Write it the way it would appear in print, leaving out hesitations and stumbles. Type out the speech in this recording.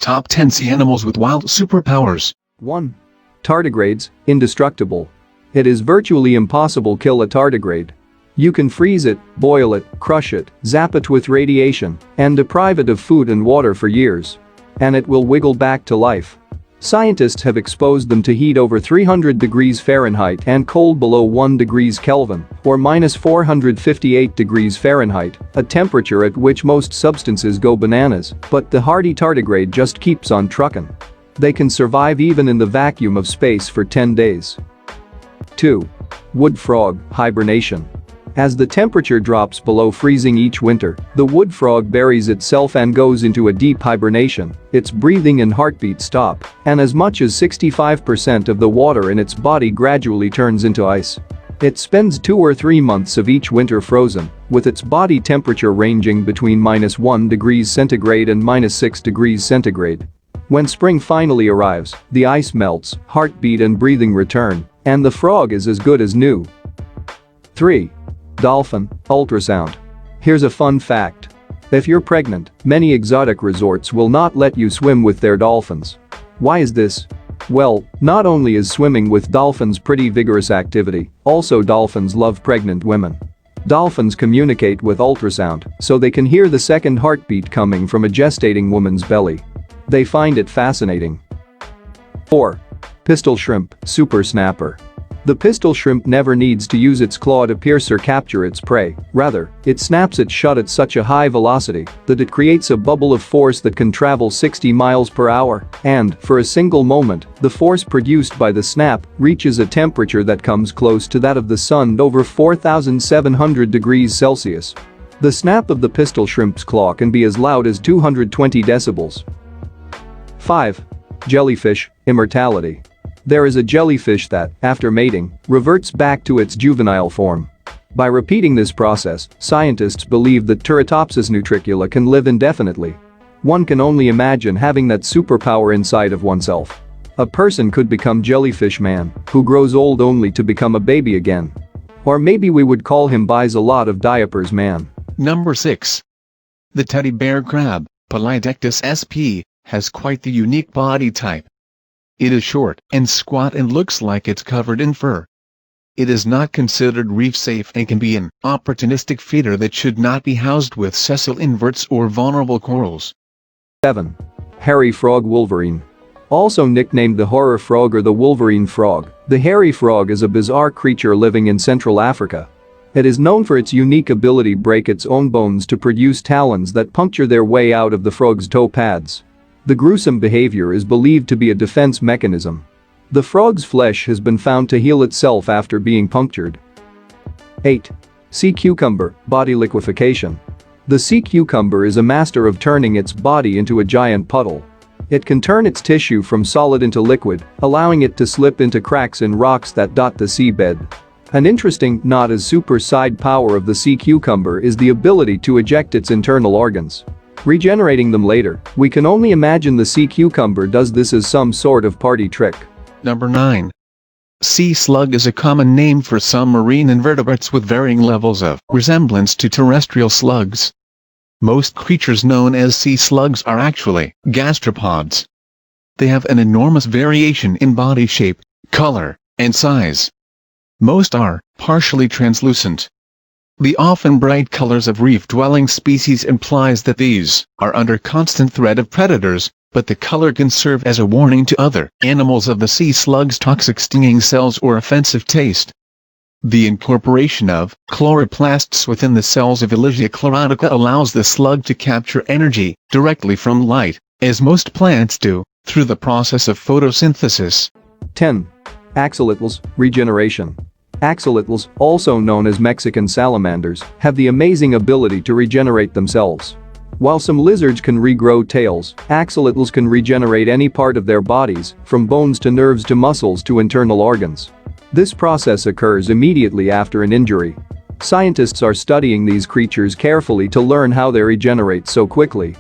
Top 10 sea animals with wild superpowers. 1. Tardigrades, indestructible. It is virtually impossible to kill a tardigrade. You can freeze it, boil it, crush it, zap it with radiation, and deprive it of food and water for years. And it will wiggle back to life. Scientists have exposed them to heat over 300 degrees Fahrenheit and cold below 1 degrees Kelvin, or minus 458 degrees Fahrenheit, a temperature at which most substances go bananas, but the hardy tardigrade just keeps on trucking. They can survive even in the vacuum of space for 10 days. 2. Wood frog, hibernation. As the temperature drops below freezing each winter, the wood frog buries itself and goes into a deep hibernation. Its breathing and heartbeat stop, and as much as 65% of the water in its body gradually turns into ice. It spends 2 or 3 months of each winter frozen, with its body temperature ranging between minus 1 degrees centigrade and minus 6 degrees centigrade. When spring finally arrives, the ice melts, heartbeat and breathing return, and the frog is as good as new. 3. Dolphin, ultrasound. Here's a fun fact. If you're pregnant, many exotic resorts will not let you swim with their dolphins. Why is this? Well, not only is swimming with dolphins pretty vigorous activity, also dolphins love pregnant women. Dolphins communicate with ultrasound, so they can hear the second heartbeat coming from a gestating woman's belly. They find it fascinating. 4. Pistol shrimp, super snapper. The pistol shrimp never needs to use its claw to pierce or capture its prey, rather, it snaps it shut at such a high velocity that it creates a bubble of force that can travel 60 miles per hour, and, for a single moment, the force produced by the snap reaches a temperature that comes close to that of the sun at over 4,700 degrees Celsius. The snap of the pistol shrimp's claw can be as loud as 220 decibels. 5. Jellyfish, immortality. There is a jellyfish that, after mating, reverts back to its juvenile form. By repeating this process, scientists believe that Turritopsis nutricula can live indefinitely. One can only imagine having that superpower inside of oneself. A person could become Jellyfish Man, who grows old only to become a baby again. Or maybe we would call him buys a lot of diapers man. Number 6. The teddy bear crab, Polydectus sp, has quite the unique body type. It is short and squat and looks like it's covered in fur. It is not considered reef safe and can be an opportunistic feeder that should not be housed with sessile inverts or vulnerable corals. 7. Hairy frog wolverine. Also nicknamed the horror frog or the Wolverine frog, the hairy frog is a bizarre creature living in Central Africa. It is known for its unique ability to break its own bones to produce talons that puncture their way out of the frog's toe pads. The gruesome behavior is believed to be a defense mechanism. The frog's flesh has been found to heal itself after being punctured. 8. Sea cucumber, body liquefaction. The sea cucumber is a master of turning its body into a giant puddle. It can turn its tissue from solid into liquid, allowing it to slip into cracks in rocks that dot the seabed. An interesting, not as super side power of the sea cucumber is the ability to eject its internal organs, regenerating them later. We can only imagine the sea cucumber does this as some sort of party trick. Number 9. Sea slug is a common name for some marine invertebrates with varying levels of resemblance to terrestrial slugs. Most creatures known as sea slugs are actually gastropods. They have an enormous variation in body shape, color, and size. Most are partially translucent. The often bright colors of reef-dwelling species implies that these are under constant threat of predators, but the color can serve as a warning to other animals of the sea slug's toxic stinging cells or offensive taste. The incorporation of chloroplasts within the cells of Elysia chlorotica allows the slug to capture energy directly from light, as most plants do, through the process of photosynthesis. 10. Axolotls, regeneration. Axolotls, also known as Mexican salamanders, have the amazing ability to regenerate themselves. While some lizards can regrow tails, axolotls can regenerate any part of their bodies, from bones to nerves to muscles to internal organs. This process occurs immediately after an injury. Scientists are studying these creatures carefully to learn how they regenerate so quickly.